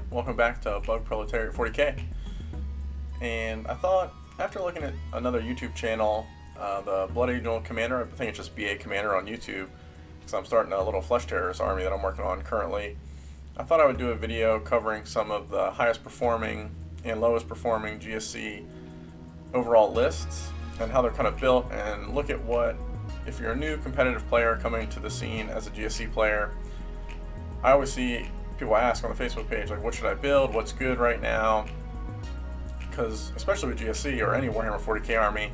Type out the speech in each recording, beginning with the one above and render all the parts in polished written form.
Welcome back to Bug Proletariat 40K. And I thought, after looking at another YouTube channel, the Blood Angel Commander, I think it's just BA Commander on YouTube, because I'm starting a little Flesh Terrorist army that I'm working on currently. I thought I would do a video covering some of the highest performing and lowest performing GSC overall lists and how they're kind of built, and look at what, if you're a new competitive player coming to the scene as a GSC player, I always see people ask on the Facebook page, like, what should I build? What's good right now? Because especially with GSC or any Warhammer 40K army,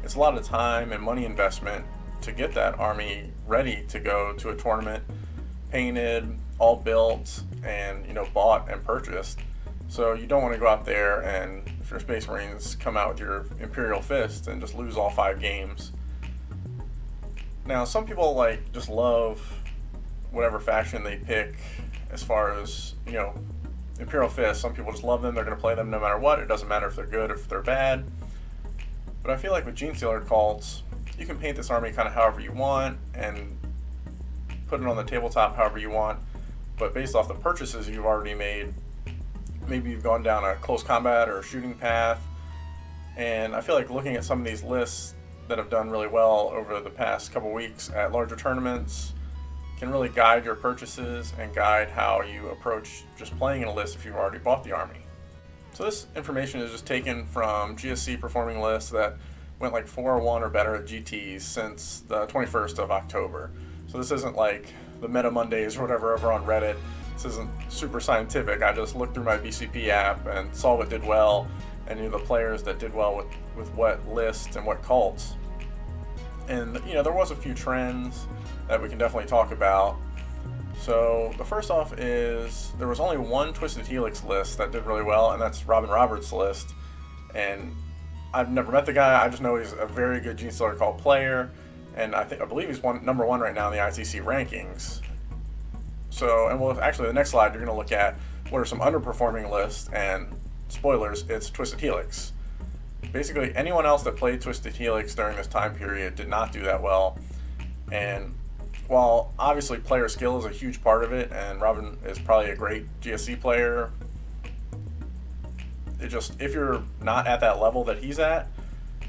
it's a lot of time and money investment to get that army ready to go to a tournament, painted, all built, and bought and purchased. So you don't want to go out there and, if you're Space Marines, come out with your Imperial Fist and just lose all 5 games. Now, some people just love whatever faction they pick. As far as, Imperial Fist, some people just love them. They're going to play them no matter what. It doesn't matter if they're good or if they're bad. But I feel like with Genestealer cults, you can paint this army kind of however you want and put it on the tabletop however you want. But based off the purchases you've already made, maybe you've gone down a close combat or a shooting path. And I feel like looking at some of these lists that have done really well over the past couple weeks at larger tournaments can really guide your purchases and guide how you approach just playing in a list if you've already bought the army. So this information is just taken from GSC performing lists that went 4-1 or better at GTs since the 21st of October. So this isn't like the Meta Mondays or whatever over on Reddit. This isn't super scientific. I just looked through my BCP app and saw what did well and knew the players that did well with what lists and what cults. And there was a few trends that we can definitely talk about. So the first off is there was only one Twisted Helix list that did really well, and that's Robin Roberts' list. And I've never met the guy. I just know he's a very good Genestealer cult player, and I believe he's number one right now in the ITC rankings. So, and actually the next slide you're going to look at what are some underperforming lists, and spoilers, it's Twisted Helix. Basically, anyone else that played Twisted Helix during this time period did not do that well. And while obviously player skill is a huge part of it, and Robin is probably a great GSC player, if you're not at that level that he's at,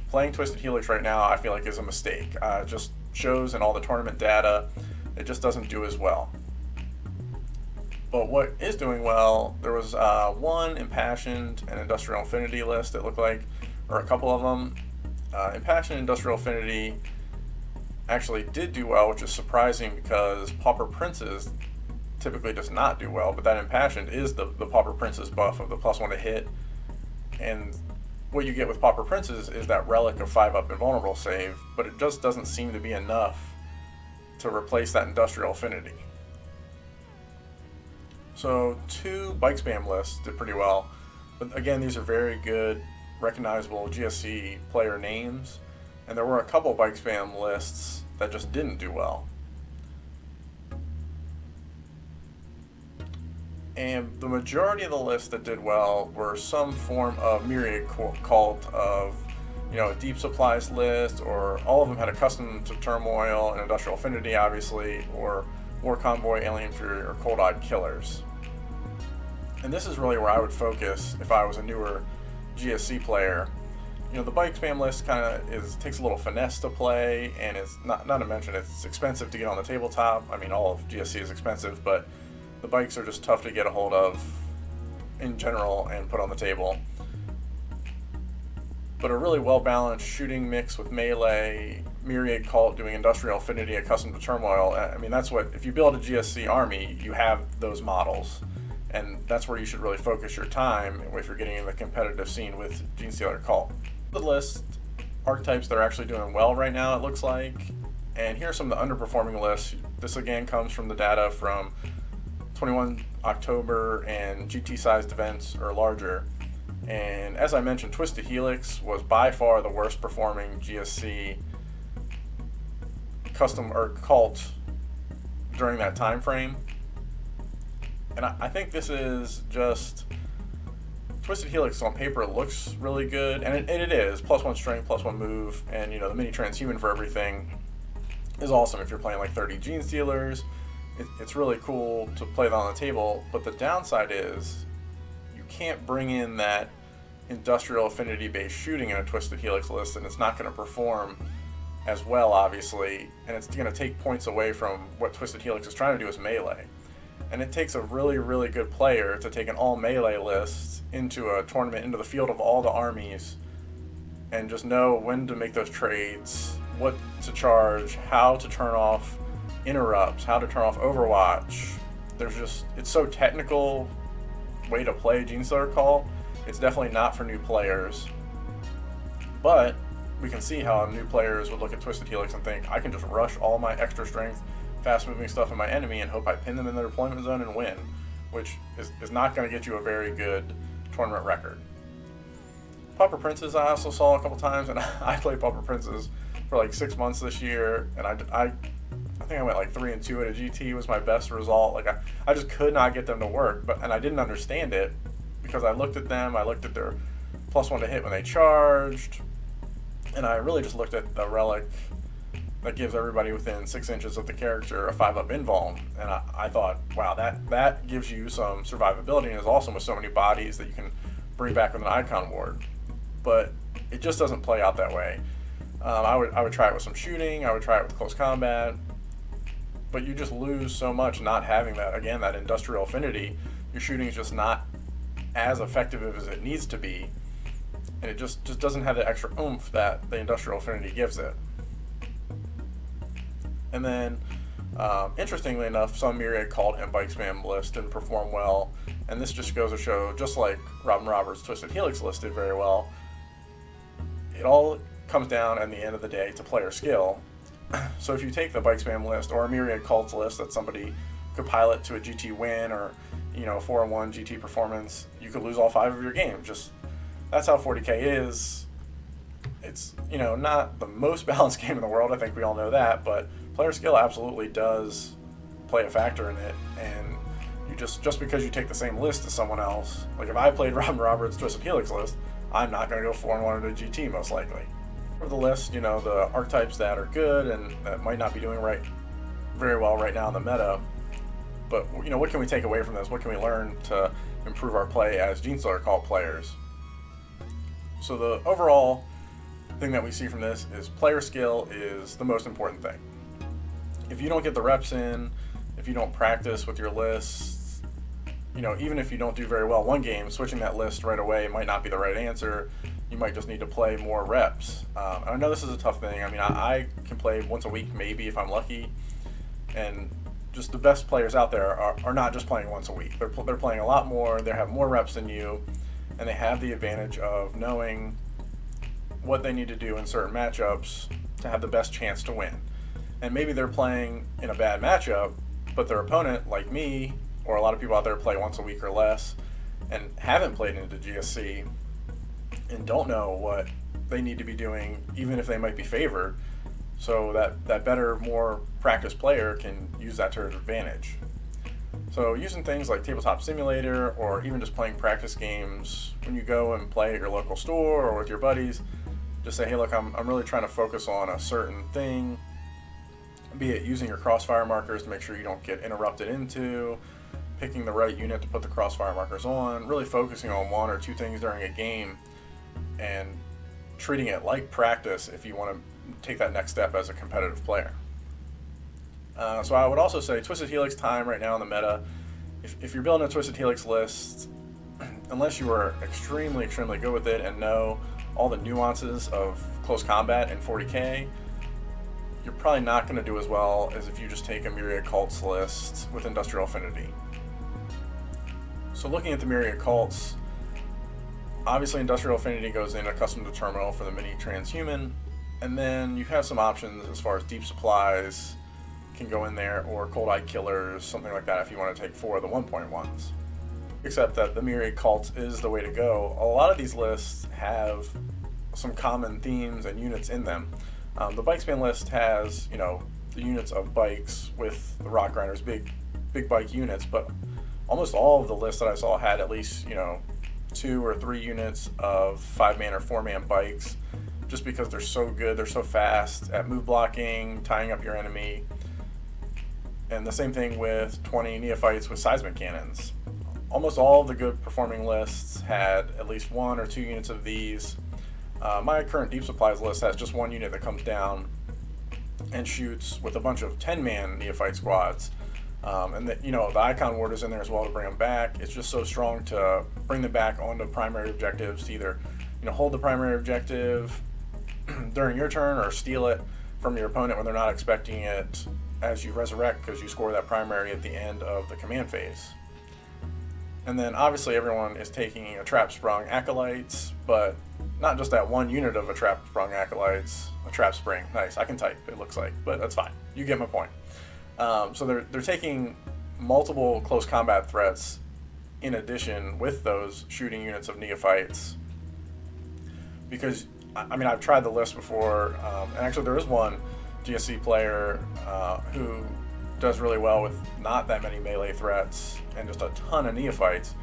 playing Twisted Helix right now I feel like is a mistake. It just shows in all the tournament data, it just doesn't do as well. But what is doing well, there was one Impassioned and Industrial Affinity list, it looked like, or a couple of them. Impassioned Industrial Affinity actually did do well, which is surprising because Pauper Princes typically does not do well, but that Impassioned is the Pauper Princes buff of the +1 to hit. And what you get with Pauper Princes is that relic of 5-up invulnerable save, but it just doesn't seem to be enough to replace that Industrial Affinity. So 2 bike spam lists did pretty well, but again, these are very good, recognizable GSC player names. And there were a couple bike spam lists that just didn't do well. And the majority of the lists that did well were some form of myriad cult of, a deep supplies list, or all of them had a custom to Turmoil and Industrial Affinity, obviously, or War Convoy, Alien Fury, or Cold-Eyed Killers. And this is really where I would focus if I was a newer GSC player. The bike spam list kind of takes a little finesse to play, and it's not to mention it's expensive to get on the tabletop. I mean, all of GSC is expensive, but the bikes are just tough to get a hold of in general and put on the table. But a really well-balanced shooting mix with melee, myriad cult doing Industrial Affinity, accustomed to Turmoil. I mean, that's what, if you build a GSC army, you have those models. and that's where you should really focus your time if you're getting in the competitive scene with Genestealer Cult. The list archetypes that are actually doing well right now, it looks like, and here are some of the underperforming lists. This again comes from the data from 21 October and GT sized events or larger. And as I mentioned, Twisted Helix was by far the worst performing GSC custom or cult during that time frame. And I think this is just Twisted Helix on paper looks really good, and it is +1 strength, +1 move, and the mini transhuman for everything is awesome if you're playing like 30 Genestealers. It's really cool to play that on the table, but the downside is you can't bring in that industrial affinity based shooting in a Twisted Helix list, and it's not going to perform as well, obviously, and it's going to take points away from what Twisted Helix is trying to do as melee. And it takes a really, really good player to take an all melee list into a tournament, into the field of all the armies, and just know when to make those trades, what to charge, how to turn off interrupts, how to turn off Overwatch. It's so technical way to play Genestealer Call. It's definitely not for new players. But we can see how new players would look at Twisted Helix and think, I can just rush all my extra strength, fast moving stuff in my enemy and hope I pin them in their deployment zone and win, which is not going to get you a very good tournament record. Pauper Princes I also saw a couple times, and I played Pauper Princes for like 6 months this year, and I think I went like 3-2 at a GT was my best result. Like I just could not get them to work, and I didn't understand it because I looked at them, I looked at their +1 to hit when they charged, and I really just looked at the relic that gives everybody within 6 inches of the character a 5-up invuln, and I thought, wow, that gives you some survivability and is awesome with so many bodies that you can bring back with an icon ward. But it just doesn't play out that way. I would try it with some shooting, I would try it with close combat, but you just lose so much not having that, again, that industrial affinity. Your shooting is just not as effective as it needs to be, and it just doesn't have the extra oomph that the industrial affinity gives it. And then, interestingly enough, some Myriad called and bike spam list didn't perform well, and this just goes to show, just like Robin Roberts' Twisted Helix list did very well, it all comes down at the end of the day to player skill. So if you take the bike spam list or a Myriad cults list that somebody could pilot to a GT win or a 4-1 GT performance, you could lose all 5 of your games. Just that's how 40K is. It's not the most balanced game in the world. I think we all know that, but player skill absolutely does play a factor in it. And you just because you take the same list as someone else, like if I played Robin Roberts' Twisted Helix list, I'm not going to go 4-1 at a GT most likely. For the list, the archetypes that are good and that might not be doing very well right now in the meta. But what can we take away from this? What can we learn to improve our play as Genestealer Cult players? So the overall thing that we see from this is player skill is the most important thing. If you don't get the reps in, if you don't practice with your lists, even if you don't do very well one game, switching that list right away might not be the right answer. You might just need to play more reps. I know this is a tough thing. I mean, I can play once a week maybe if I'm lucky, and just the best players out there are not just playing once a week. They're playing a lot more, they have more reps than you, and they have the advantage of knowing what they need to do in certain matchups to have the best chance to win. And maybe they're playing in a bad matchup, but their opponent, like me, or a lot of people out there play once a week or less, and haven't played into GSC, and don't know what they need to be doing, even if they might be favored, so that better, more practiced player can use that to their advantage. So using things like Tabletop Simulator, or even just playing practice games when you go and play at your local store or with your buddies, just say, hey, look, I'm really trying to focus on a certain thing, be it using your crossfire markers to make sure you don't get interrupted into, picking the right unit to put the crossfire markers on, really focusing on 1 or 2 things during a game, and treating it like practice if you want to take that next step as a competitive player. So I would also say Twisted Helix time right now in the meta, if you're building a Twisted Helix list, unless you are extremely, extremely good with it and know all the nuances of close combat in 40K, you're probably not going to do as well as if you just take a Myriad Cults list with Industrial Affinity. So looking at the myriad cults, obviously Industrial Affinity goes in a custom to terminal for the mini transhuman, and then you have some options as far as deep supplies can go in there, or cold eye killers, something like that if you want to take 4 of the 1.1s. Except that the myriad cult is the way to go. A lot of these lists have some common themes and units in them. The Bikespan list has, the units of bikes with the rock grinders, big bike units, but almost all of the lists that I saw had at least, 2 or 3 units of 5-man or 4-man bikes, just because they're so good, they're so fast at move blocking, tying up your enemy. And the same thing with 20 neophytes with seismic cannons. Almost all of the good performing lists had at least 1 or 2 units of these. My current deep supplies list has just 1 unit that comes down and shoots with a bunch of 10-man neophyte squads. And the icon ward is in there as well to bring them back. It's just so strong to bring them back onto primary objectives, to either hold the primary objective during your turn or steal it from your opponent when they're not expecting it as you resurrect, because you score that primary at the end of the command phase. And then obviously everyone is taking a trap sprung acolytes, but not just that 1 unit of a trap sprung acolytes, a trap spring. Nice, I can type, it looks like, but that's fine. You get my point. So they're taking multiple close combat threats in addition with those shooting units of neophytes, because I've tried the list before, and actually there is one GSC player who does really well with not that many melee threats and just a ton of neophytes.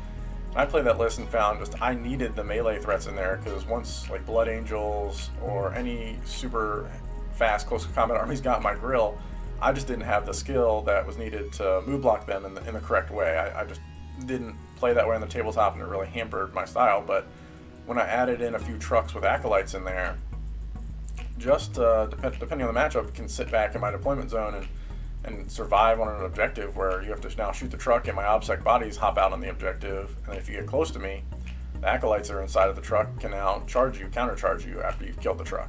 And I played that list and found I needed the melee threats in there, because once like Blood Angels or any super fast close combat armies got in my grill, I just didn't have the skill that was needed to move block them in the correct way. I just didn't play that way on the tabletop, and it really hampered my style. But when I added in a few trucks with acolytes in there, just depending on the matchup, can sit back in my deployment zone and survive on an objective where you have to now shoot the truck and my OBSEC bodies hop out on the objective, and if you get close to me, the acolytes that are inside of the truck can now countercharge you after you've killed the truck.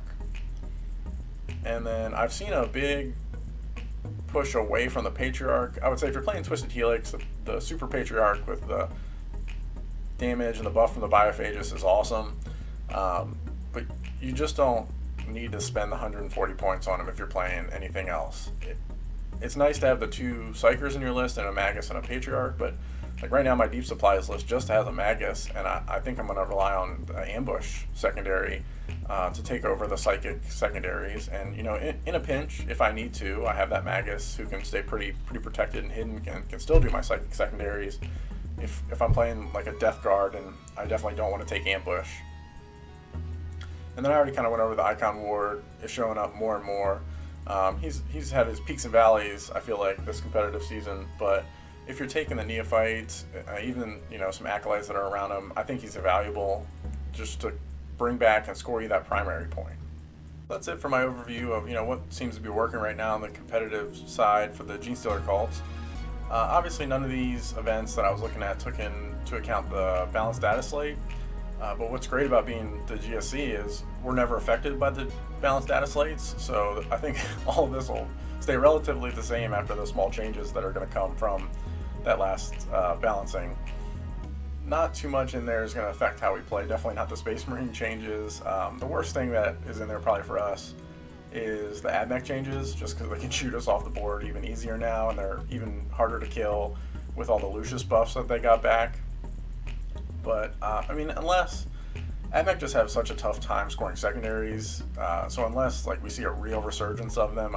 And then I've seen a big push away from the Patriarch. I would say if you're playing Twisted Helix, the Super Patriarch with the damage and the buff from the Biophagus is awesome, but you just don't need to spend the 140 points on him if you're playing anything else. It's nice to have the 2 Psychers in your list and a Magus and a Patriarch, but like right now my deep supplies list just has a Magus, and I think I'm going to rely on the Ambush secondary to take over the Psychic secondaries. And in a pinch, if I need to, I have that Magus who can stay pretty protected and hidden, and can still do my Psychic secondaries if I'm playing like a Death Guard and I definitely don't want to take Ambush. And then I already kind of went over the Icon Ward is showing up more and more. He's had his peaks and valleys, I feel like, this competitive season, but if you're taking the neophytes, even some acolytes that are around him, I think he's invaluable just to bring back and score you that primary point. That's it for my overview of what seems to be working right now on the competitive side for the Genestealer cults. Obviously none of these events that I was looking at took into account the balanced data slate. But what's great about being the GSC is we're never affected by the balanced data slates, so I think all of this will stay relatively the same after the small changes that are going to come from that last balancing. Not too much in there is going to affect how we play, definitely not the Space Marine changes. The worst thing that is in there probably for us is the AdMech changes, just because they can shoot us off the board even easier now, and they're even harder to kill with all the Lucius buffs that they got back. But, unless AdMech just have such a tough time scoring secondaries, so unless we see a real resurgence of them,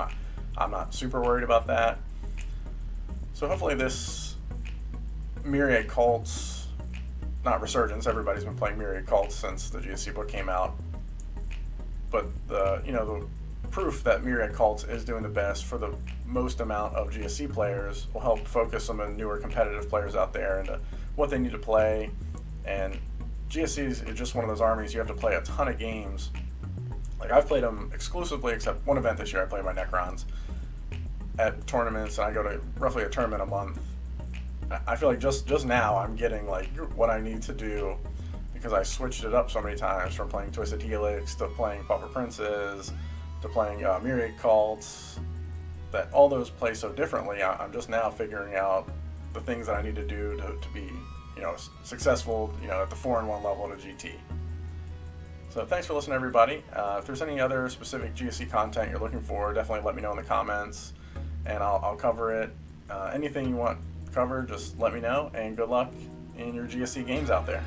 I'm not super worried about that. So hopefully this Myriad Cults, not resurgence, everybody's been playing Myriad Cults since the GSC book came out, but the proof that Myriad Cults is doing the best for the most amount of GSC players will help focus some of the newer competitive players out there into what they need to play. And GSC is just one of those armies you have to play a ton of games. I've played them exclusively, except one event this year I played my Necrons at tournaments, and I go to roughly a tournament a month. I feel like just now I'm getting what I need to do, because I switched it up so many times, from playing Twisted Helix to playing Pauper Princes to playing Myriad Cults, that all those play so differently. I'm just now figuring out the things that I need to do to be successful, at the 4-1 level to GT. So thanks for listening, everybody. If there's any other specific GSC content you're looking for, definitely let me know in the comments, and I'll cover it. Anything you want covered, just let me know, and good luck in your GSC games out there.